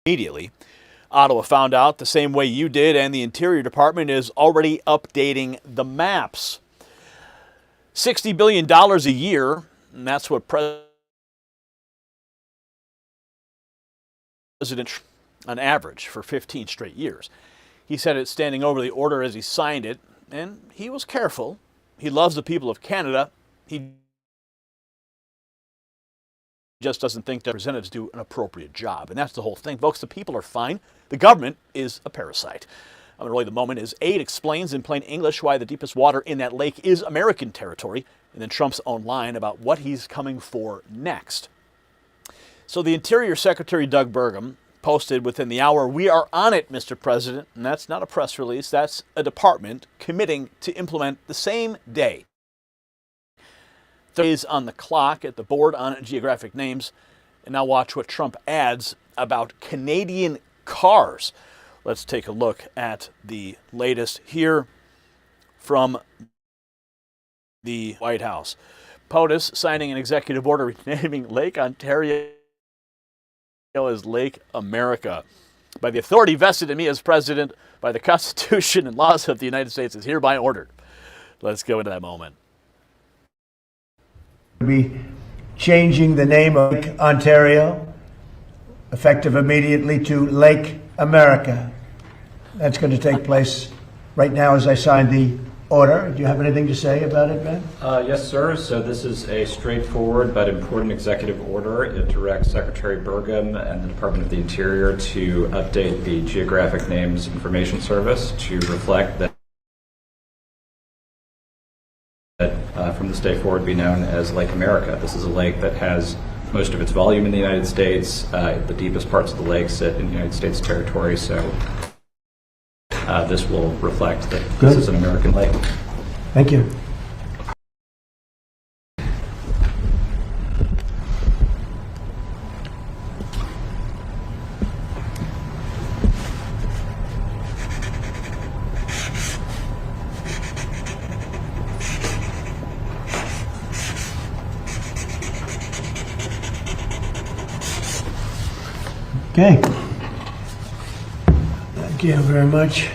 immediately. Ottawa found out the same way you did, and the Interior Department is already updating the maps. $60 billion a year, and that's what President on average for 15 straight years. He said it standing over the order as he signed it, and he was careful. He loves the people of Canada. He just doesn't think that representatives do an appropriate job. And that's the whole thing. Folks, the people are fine. The government is a parasite. Really, the moment is Aide explains in plain English why the deepest water in that lake is American territory, and then Trump's own line about what he's coming for next. So the Interior Secretary Doug Burgum posted within the hour, "We are on it, Mr. President," and that's not a press release, that's a department committing to implement the same day. 30 days on the clock at the Board on Geographic Names. And now watch what Trump adds about Canadian cars. Let's take a look at the latest here from the White House. POTUS signing an executive order renaming Lake Ontario as Lake America. By the authority vested in me as president, by the Constitution and laws of the United States, is hereby ordered. Let's go into that moment. Be changing the name of Lake Ontario, effective immediately, to Lake America. That's going to take place right now as I sign the order. Do you have anything to say about it, Ben? Yes, sir. So this is a straightforward but important executive order. It directs Secretary Burgum and the Department of the Interior to update the Geographic Names Information Service to reflect that from this day forward be known as Lake America. This is a lake that has most of its volume in the United States. The deepest parts of the lake sit in United States territory, so this will reflect that This is an American lake. Thank you. Okay. Thank you very much.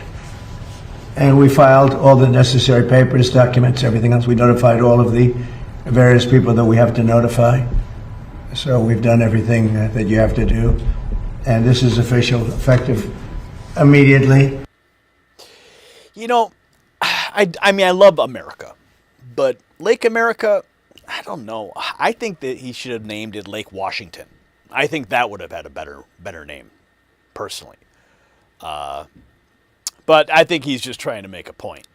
And we filed all the necessary papers, documents, everything else. We notified all of the various people that we have to notify. So we've done everything that you have to do. And this is official, effective immediately. You know, I mean, I love America, but Lake America, I don't know. I think that he should have named it Lake Washington. I think that would have had a better name, personally. But I think he's just trying to make a point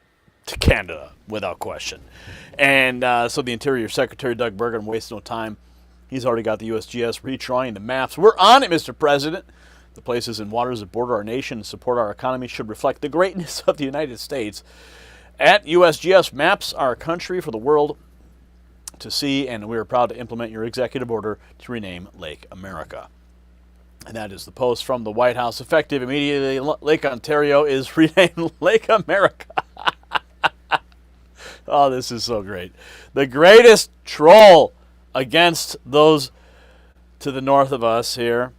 to Canada, without question. And so the Interior Secretary, Doug Burgum, wastes no time. He's already got the USGS redrawing the maps. We're on it, Mr. President. The places and waters that border our nation and support our economy should reflect the greatness of the United States. At USGS, maps our country for the world to see, and we are proud to implement your executive order to rename Lake America. And that is the post from the White House. Effective immediately, Lake Ontario is renamed Lake America. Oh, this is so great. The greatest troll against those to the north of us here.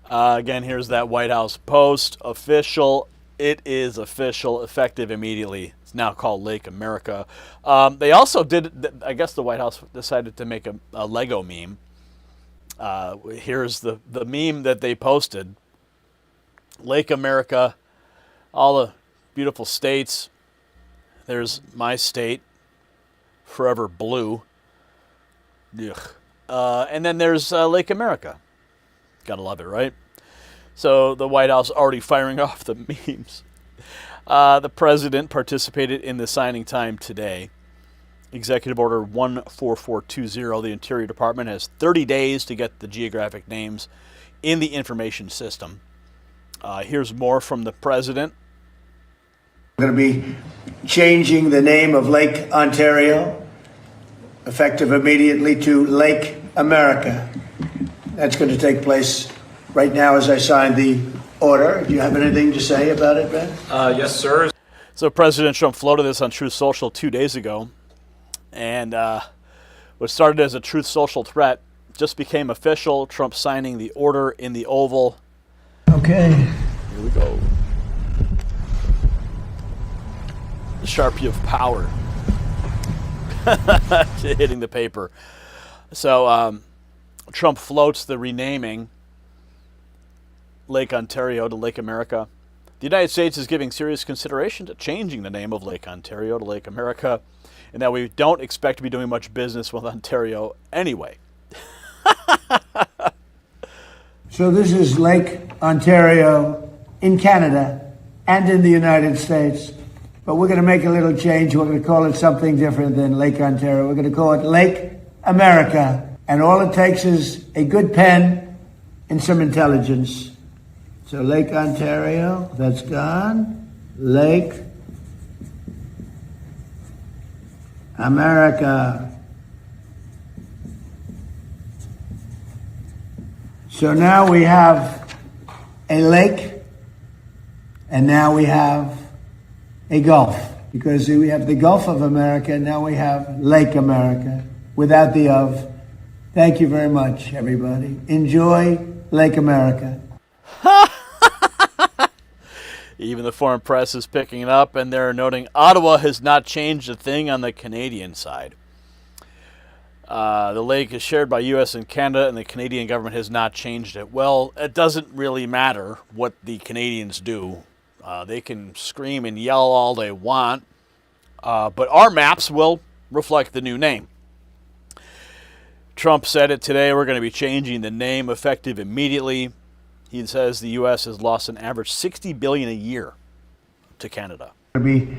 Again, here's that White House post. Official. It is official, effective immediately. It's now called Lake America. They also did, I guess the White House decided to make a Lego meme. Here's the meme that they posted. Lake America, all the beautiful states. There's my state, forever blue. Ugh. And then there's Lake America. Gotta love it, right? So the White House already firing off the memes. The president participated in the signing time today. Executive Order 14420, the Interior Department has 30 days to get the geographic names in the information system. Here's more from the president. We're going to be changing the name of Lake Ontario, effective immediately, to Lake America. That's going to take place right now as I sign the order. Do you have anything to say about it, Ben? Yes, sir. So President Trump floated this on Truth Social 2 days ago. And what started as a Truth Social threat just became official. Trump signing the order in the Oval. Okay. Here we go. The Sharpie of power. Hitting the paper. So Trump floats the renaming Lake Ontario to Lake America. The United States is giving serious consideration to changing the name of Lake Ontario to Lake America, and that we don't expect to be doing much business with Ontario anyway. So this is Lake Ontario in Canada and in the United States. But we're going to make a little change. We're going to call it something different than Lake Ontario. We're going to call it Lake America. And all it takes is a good pen and some intelligence. So Lake Ontario, that's gone. Lake America. So now we have a lake, and now we have a Gulf, because we have the Gulf of America, now we have Lake America, without the of. Thank you very much, everybody. Enjoy Lake America. Even the foreign press is picking it up, and they're noting Ottawa has not changed a thing on the Canadian side. The lake is shared by U.S. and Canada, and the Canadian government has not changed it. Well, it doesn't really matter what the Canadians do. They can scream and yell all they want, but our maps will reflect the new name. Trump said it today, we're going to be changing the name effective immediately. He says the U.S. has lost an average $60 billion a year to Canada. We're going to be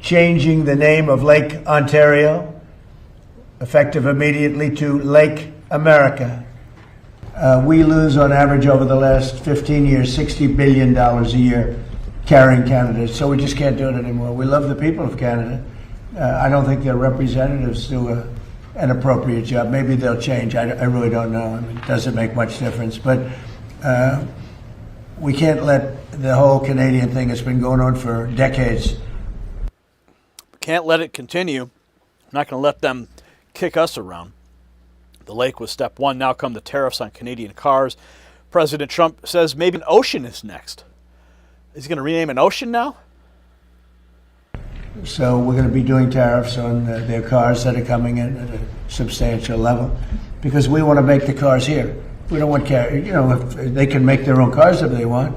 changing the name of Lake Ontario, effective immediately, to Lake America. We lose on average over the last 15 years $60 billion a year carrying Canada, so we just can't do it anymore. We love the people of Canada. I don't think their representatives do an appropriate job. Maybe they'll change. I really don't know. I mean, it doesn't make much difference. But we can't let the whole Canadian thing that's been going on for decades. Can't let it continue. I'm not going to let them kick us around. The lake was step one. Now come the tariffs on Canadian cars. President Trump says maybe an ocean is next. Is he going to rename an ocean now? So we're going to be doing tariffs on their cars that are coming in at a substantial level, because we want to make the cars here. We don't want if they can make their own cars if they want,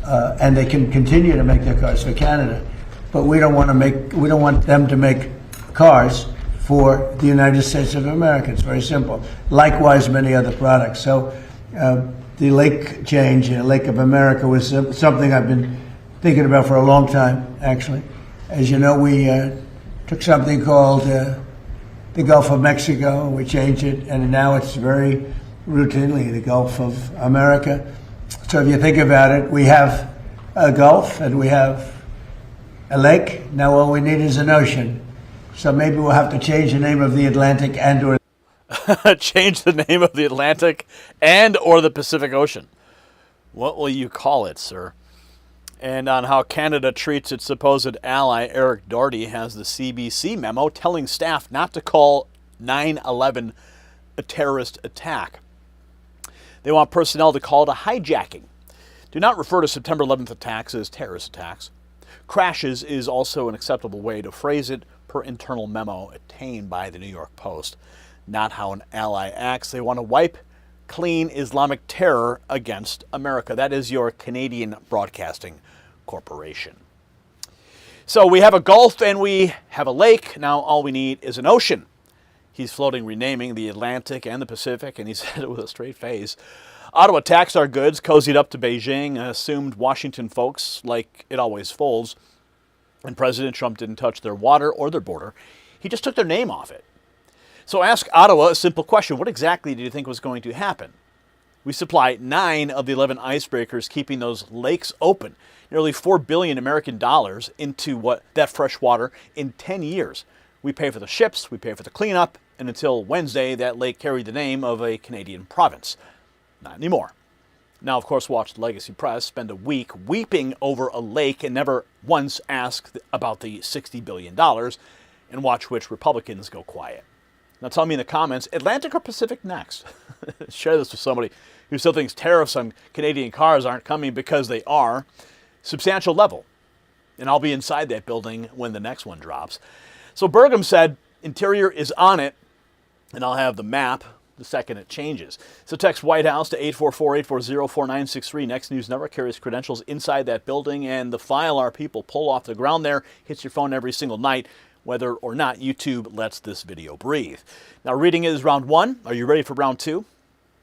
and they can continue to make their cars for Canada. But we don't want them to make cars for the United States of America. It's very simple. Likewise, many other products. So the lake change, Lake of America, was something I've been thinking about for a long time, actually. As you know, we took something called the Gulf of Mexico, we changed it, and now it's very routinely the Gulf of America. So if you think about it, we have a Gulf and we have a lake. Now all we need is an ocean. So maybe we'll have to change the name of the Atlantic and or change the name of the Atlantic and or the Pacific Ocean. What will you call it, sir? And on how Canada treats its supposed ally, Eric Doherty has the CBC memo telling staff not to call 9/11 a terrorist attack. They want personnel to call it a hijacking. Do not refer to September 11th attacks as terrorist attacks. Crashes is also an acceptable way to phrase it, per internal memo obtained by the New York Post. Not how an ally acts. They want to wipe clean Islamic terror against America. That is your Canadian Broadcasting Corporation. So we have a Gulf and we have a lake. Now all we need is an ocean. He's floating renaming the Atlantic and the Pacific, and he said it with a straight face. Ottawa taxed our goods, cozied up to Beijing, assumed Washington folks like it always folds. And President Trump didn't touch their water or their border. He just took their name off it. So ask Ottawa a simple question. What exactly do you think was going to happen? We supply 9 of the 11 icebreakers, keeping those lakes open. Nearly $4 billion American dollars into that fresh water in 10 years. We pay for the ships, we pay for the cleanup, and until Wednesday, that lake carried the name of a Canadian province. Not anymore. Now, of course, watch the Legacy Press spend a week weeping over a lake and never once ask about the $60 billion, and watch which Republicans go quiet. Now tell me in the comments, Atlantic or Pacific next? Share this with somebody who still thinks tariffs on Canadian cars aren't coming because they are. Substantial level. And I'll be inside that building when the next one drops. So Burgum said Interior is on it, and I'll have the map the second it changes. So text White House to 844-840-4963. Next News Network carries credentials inside that building, and the file our people pull off the ground there hits your phone every single night, whether or not YouTube lets this video breathe. Now, reading is round 1. Are you ready for round 2?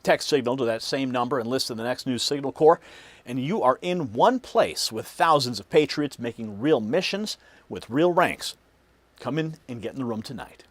Text signal to that same number and list in the Next News Signal Corps, and you are in one place with thousands of patriots making real missions with real ranks. Come in and get in the room tonight.